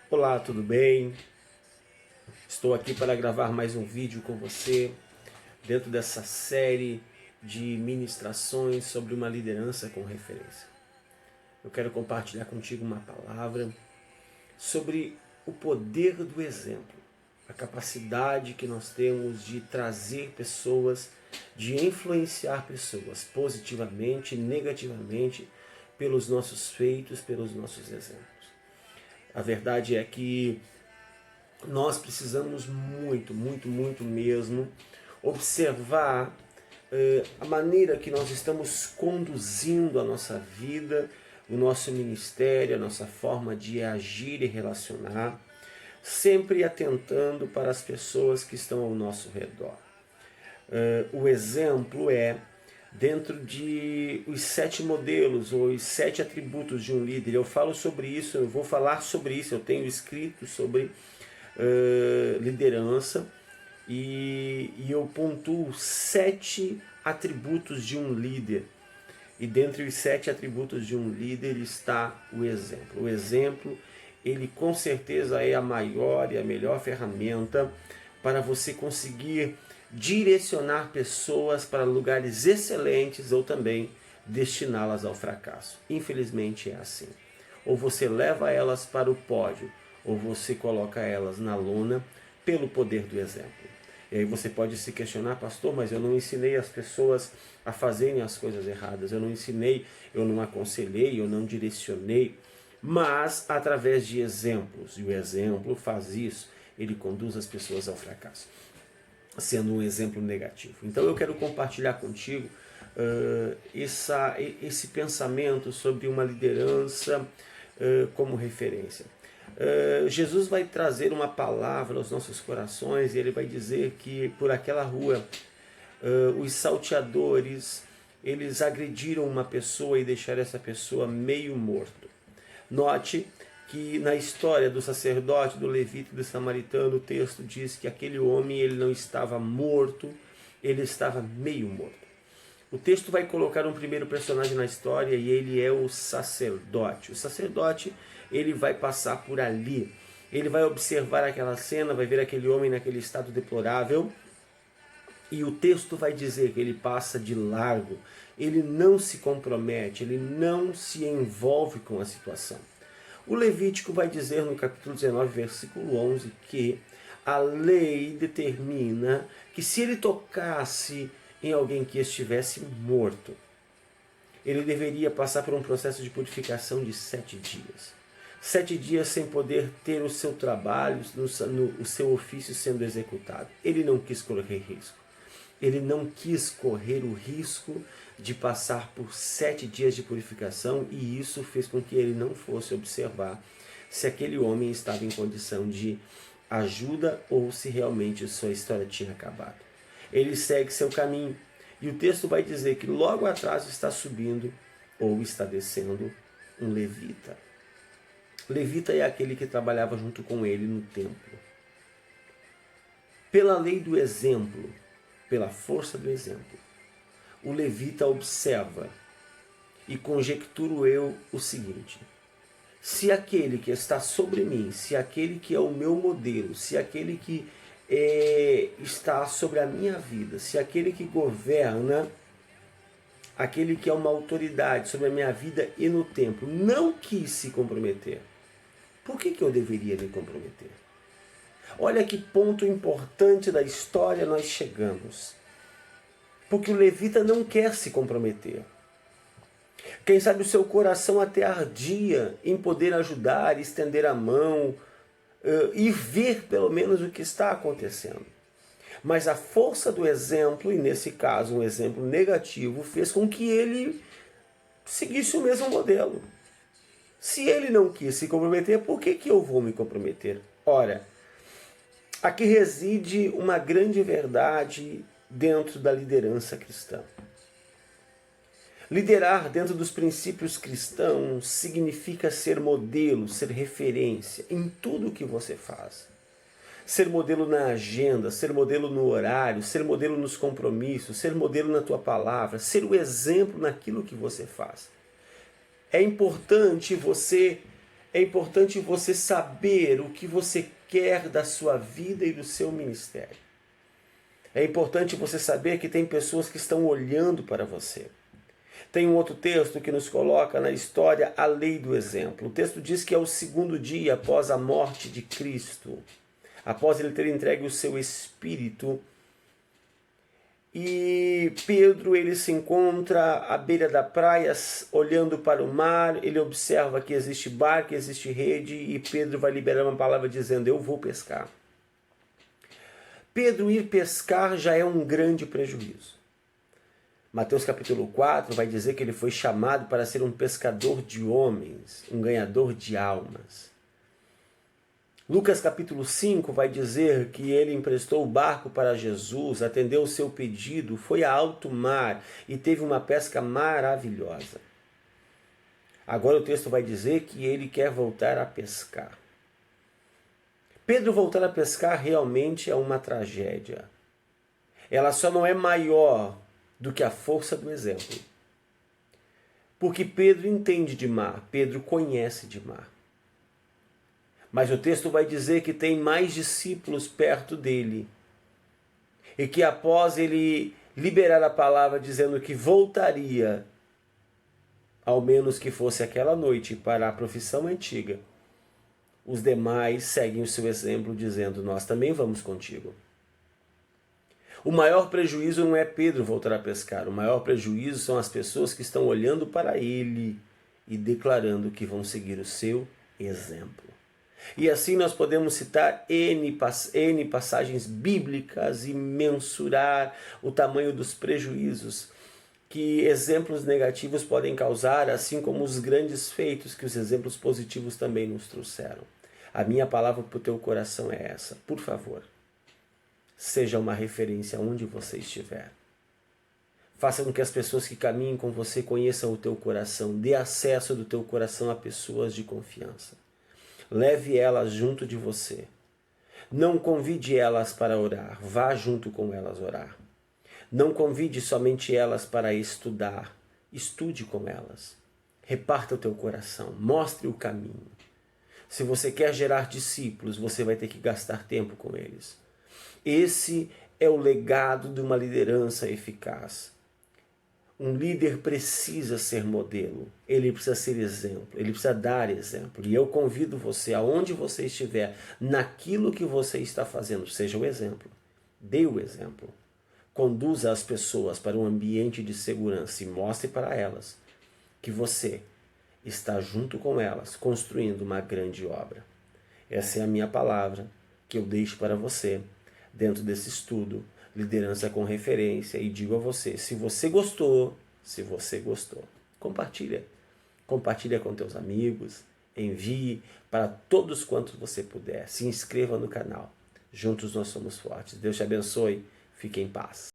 Olá, tudo bem? Estou aqui para gravar mais um vídeo com você dentro dessa série de ministrações sobre uma liderança com referência. Eu quero compartilhar contigo uma palavra sobre o poder do exemplo, a capacidade que nós temos de trazer pessoas, de influenciar pessoas positivamente e negativamente pelos nossos feitos, pelos nossos exemplos. A verdade é que nós precisamos muito mesmo observar a maneira que nós estamos conduzindo a nossa vida, o nosso ministério, a nossa forma de agir e relacionar, sempre atentando para as pessoas que estão ao nosso redor. O exemplo é dentro de os 7 modelos ou os 7 atributos de um líder. Eu falo sobre isso, eu vou falar sobre isso, eu tenho escrito sobre liderança e eu pontuo 7 atributos de um líder. E dentre os 7 atributos de um líder está o exemplo. O exemplo, ele com certeza é a maior e a melhor ferramenta para você conseguir direcionar pessoas para lugares excelentes ou também destiná-las ao fracasso. Infelizmente é assim. Ou você leva elas para o pódio, ou você coloca elas na lona pelo poder do exemplo. E aí você pode se questionar, pastor, mas eu não ensinei as pessoas a fazerem as coisas erradas, eu não ensinei, eu não aconselhei, eu não direcionei, mas através de exemplos, e o exemplo faz isso, ele conduz as pessoas ao fracasso, sendo um exemplo negativo. Então eu quero compartilhar contigo esse pensamento sobre uma liderança como referência. Jesus vai trazer uma palavra aos nossos corações e ele vai dizer que por aquela rua os salteadores eles agrediram uma pessoa e deixaram essa pessoa meio morto. Note que na história do sacerdote, do levita e do samaritano, o texto diz que aquele homem ele não estava morto, ele estava meio morto. O texto vai colocar um primeiro personagem na história e ele é o sacerdote. O sacerdote ele vai passar por ali, ele vai observar aquela cena, vai ver aquele homem naquele estado deplorável e o texto vai dizer que ele passa de largo, ele não se compromete, ele não se envolve com a situação. O Levítico vai dizer no capítulo 19, versículo 11, que a lei determina que se ele tocasse em alguém que estivesse morto, ele deveria passar por um processo de purificação de 7 dias. 7 dias sem poder ter o seu trabalho, o seu ofício sendo executado. Ele não quis correr risco. Ele não quis correr o risco de passar por 7 dias de purificação e isso fez com que ele não fosse observar se aquele homem estava em condição de ajuda ou se realmente sua história tinha acabado. Ele segue seu caminho e o texto vai dizer que logo atrás está subindo ou está descendo um levita. Levita é aquele que trabalhava junto com ele no templo. Pela lei do exemplo, pela força do exemplo, o levita observa e conjecturo eu o seguinte: se aquele que está sobre mim, se aquele que é o meu modelo, se aquele que está sobre a minha vida, se aquele que governa, aquele que é uma autoridade sobre a minha vida e no tempo, não quis se comprometer, por que eu deveria me comprometer? Olha que ponto importante da história nós chegamos. Porque o levita não quer se comprometer. Quem sabe o seu coração até ardia em poder ajudar, estender a mão e ver pelo menos o que está acontecendo. Mas a força do exemplo, e nesse caso um exemplo negativo, fez com que ele seguisse o mesmo modelo. Se ele não quis se comprometer, por que eu vou me comprometer? Ora, aqui reside uma grande verdade dentro da liderança cristã. Liderar dentro dos princípios cristãos significa ser modelo, ser referência em tudo o que você faz. Ser modelo na agenda, ser modelo no horário, ser modelo nos compromissos, ser modelo na tua palavra, ser o exemplo naquilo que você faz. É importante você é importante você saber o que você quer da sua vida e do seu ministério. É importante você saber que tem pessoas que estão olhando para você. Tem um outro texto que nos coloca na história a lei do exemplo. O texto diz que é o segundo dia após a morte de Cristo, após ele ter entregue o seu espírito. E Pedro, ele se encontra à beira da praia, olhando para o mar, ele observa que existe barco, existe rede, e Pedro vai liberar uma palavra dizendo: eu vou pescar. Pedro ir pescar já é um grande prejuízo. Mateus capítulo 4 vai dizer que ele foi chamado para ser um pescador de homens, um ganhador de almas. Lucas capítulo 5 vai dizer que ele emprestou o barco para Jesus, atendeu o seu pedido, foi a alto mar e teve uma pesca maravilhosa. Agora o texto vai dizer que ele quer voltar a pescar. Pedro voltar a pescar realmente é uma tragédia. Ela só não é maior do que a força do exemplo. Porque Pedro entende de mar, Pedro conhece de mar. Mas o texto vai dizer que tem mais discípulos perto dele. E que após ele liberar a palavra dizendo que voltaria, ao menos que fosse aquela noite, para a profissão antiga, os demais seguem o seu exemplo dizendo: nós também vamos contigo. O maior prejuízo não é Pedro voltar a pescar. O maior prejuízo são as pessoas que estão olhando para ele e declarando que vão seguir o seu exemplo. E assim nós podemos citar N passagens bíblicas e mensurar o tamanho dos prejuízos que exemplos negativos podem causar, assim como os grandes feitos que os exemplos positivos também nos trouxeram. A minha palavra para o teu coração é essa: por favor, seja uma referência onde você estiver. Faça com que as pessoas que caminhem com você conheçam o teu coração, dê acesso do teu coração a pessoas de confiança. Leve elas junto de você. Não convide elas para orar, vá junto com elas orar. Não convide somente elas para estudar, estude com elas. Reparta o teu coração, mostre o caminho. Se você quer gerar discípulos, você vai ter que gastar tempo com eles. Esse é o legado de uma liderança eficaz. Um líder precisa ser modelo, ele precisa ser exemplo, ele precisa dar exemplo. E eu convido você, aonde você estiver, naquilo que você está fazendo, seja o exemplo. Dê o exemplo. Conduza as pessoas para um ambiente de segurança e mostre para elas que você está junto com elas, construindo uma grande obra. Essa é a minha palavra que eu deixo para você dentro desse estudo, Liderança com Referência, e digo a você: se você gostou, compartilha com teus amigos, envie para todos quantos você puder, se inscreva no canal. Juntos nós somos fortes. Deus te abençoe, fique em paz.